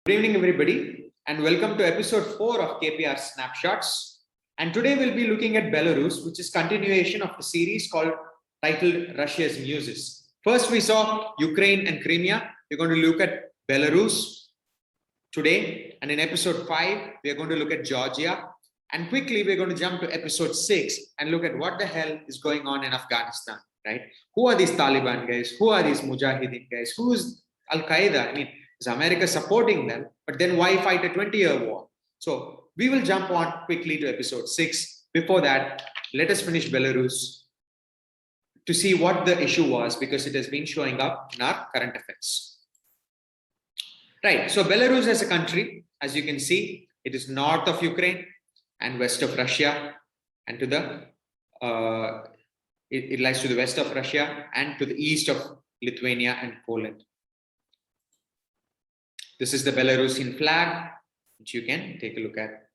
Good evening, everybody, and welcome to episode 4 of KPR Snapshots. And today we'll be looking at Belarus, which is continuation of the series titled Russia's Muses. First, we saw Ukraine and Crimea. We're going to look at Belarus today. And in episode 5, we are going to look at Georgia. And quickly, we're going to jump to episode 6 and look at what the hell is going on in Afghanistan, right? Who are these Taliban guys? Who are these Mujahideen guys? Who is Al-Qaeda? I mean, is America supporting them? But then why fight a 20-year war? So we will jump on quickly to episode 6. Before that, let us finish Belarus to see what the issue was, because it has been showing up in our current affairs. Right, so Belarus as a country, as you can see, it is north of Ukraine and west of Russia, and to the it lies to the west of Russia and to the east of Lithuania and Poland. This is the Belarusian flag, which you can take a look at.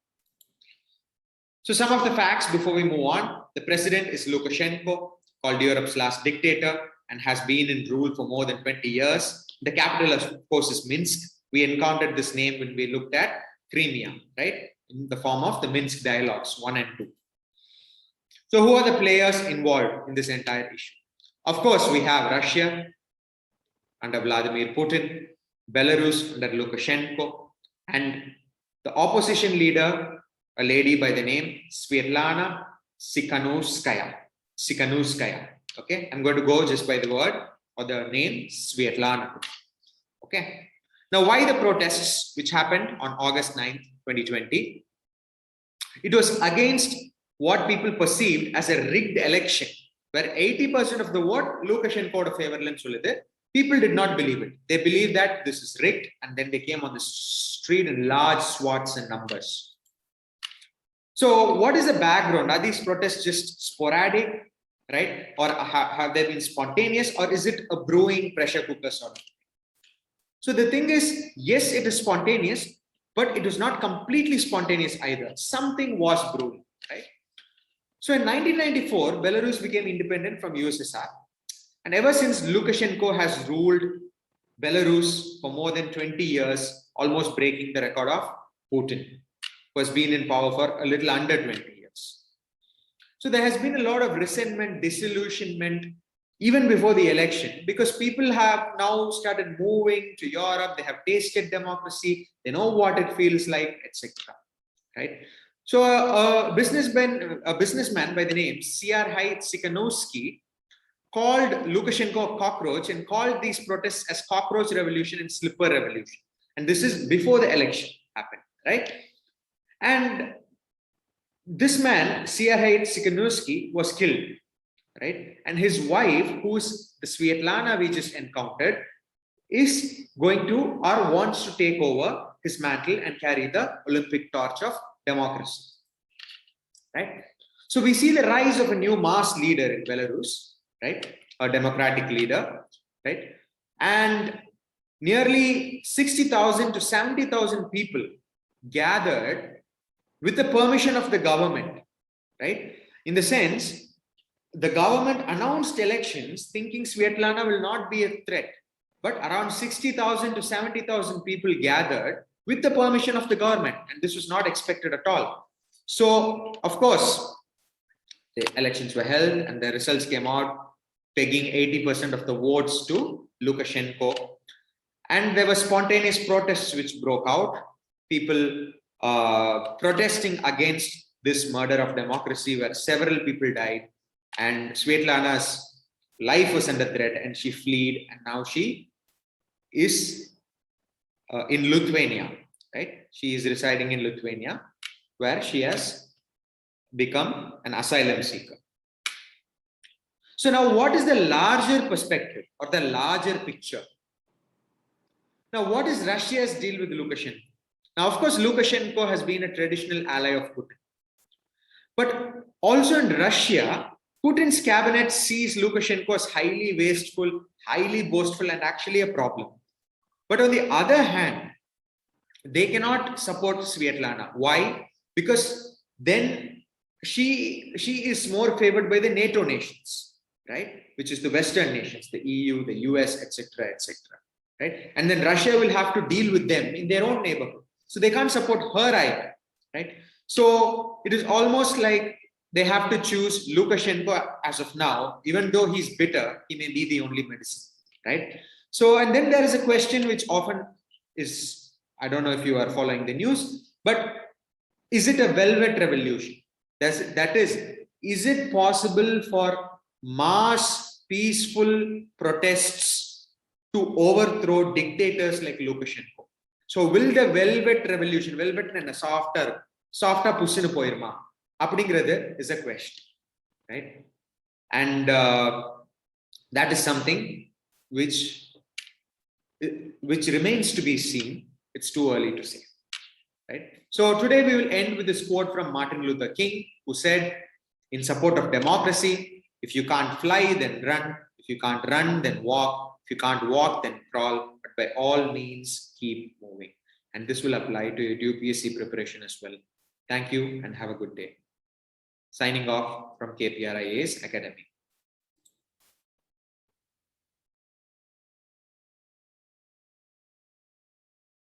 So some of the facts before we move on. The president is Lukashenko, called Europe's last dictator, and has been in rule for more than 20 years. The capital, of course, is Minsk. We encountered this name when we looked at Crimea, right? In the form of the Minsk dialogues 1 and 2. So who are the players involved in this entire issue? Of course, we have Russia under Vladimir Putin, Belarus under Lukashenko, and the opposition leader, a lady by the name Svetlana Tsikhanouskaya. Okay, I'm going to go just by the word or the name Svetlana. Okay, now why the protests which happened on August 9th, 2020? It was against what people perceived as a rigged election, where 80% of the vote Lukashenko favor. People did not believe it. They believed that this is rigged, and then they came on the street in large swaths and numbers. So what is the background? Are these protests just sporadic, right? Or have they been spontaneous, or is it a brewing pressure cooker sort of thing? So the thing is, yes, it is spontaneous, but it was not completely spontaneous either. Something was brewing, right? So in 1994, Belarus became independent from USSR. And ever since, Lukashenko has ruled Belarus for more than 20 years, almost breaking the record of Putin, who has been in power for a little under 20 years. So there has been a lot of resentment, disillusionment, even before the election, because people have now started moving to Europe. They have tasted democracy. They know what it feels like, etc. Right? So a businessman by the name Serhiy Tsikhanouski called Lukashenko a cockroach and called these protests as cockroach revolution and slipper revolution. And this is before the election happened, right? And this man, Serhiy Tsikhanouski, was killed, right? And his wife, who's the Svetlana we just encountered, is going to or wants to take over his mantle and carry the Olympic torch of democracy, right? So we see the rise of a new mass leader in Belarus, right? A democratic leader, right? And nearly 60,000 to 70,000 people gathered with the permission of the government, right? In the sense, the government announced elections thinking Svetlana will not be a threat, but around 60,000 to 70,000 people gathered with the permission of the government, and this was not expected at all. So, of course, the elections were held and the results came out, pegging 80% of the votes to Lukashenko. And there were spontaneous protests which broke out, people protesting against this murder of democracy, where several people died, and Svetlana's life was under threat, and she fled, and now she is in Lithuania, right? She is residing in Lithuania, where she has become an asylum seeker. So now what is the larger perspective or the larger picture? Now, what is Russia's deal with Lukashenko? Now, of course, Lukashenko has been a traditional ally of Putin. But also in Russia, Putin's cabinet sees Lukashenko as highly wasteful, highly boastful, and actually a problem. But on the other hand, they cannot support Svetlana. Why? Because then she is more favored by the NATO nations, right? Which is the Western nations, the EU, the US, etc., etc. right? And then Russia will have to deal with them in their own neighborhood. So they can't support her either, right? So it is almost like they have to choose Lukashenko as of now. Even though he's bitter, he may be the only medicine, right? So, and then there is a question which often is, I don't know if you are following the news, but is it a velvet revolution? That is it possible for mass peaceful protests to overthrow dictators like Lukashenko? So will the velvet revolution, velvet and a softer pushinu poirma? Appadingirathu is a question, right? And that is something which remains to be seen. It's too early to say, right? So today we will end with this quote from Martin Luther King, who said, in support of democracy, if you can't fly, then run. If you can't run, then walk. If you can't walk, then crawl. But by all means, keep moving. And this will apply to your UPSC preparation as well. Thank you and have a good day. Signing off from KPRIA's Academy.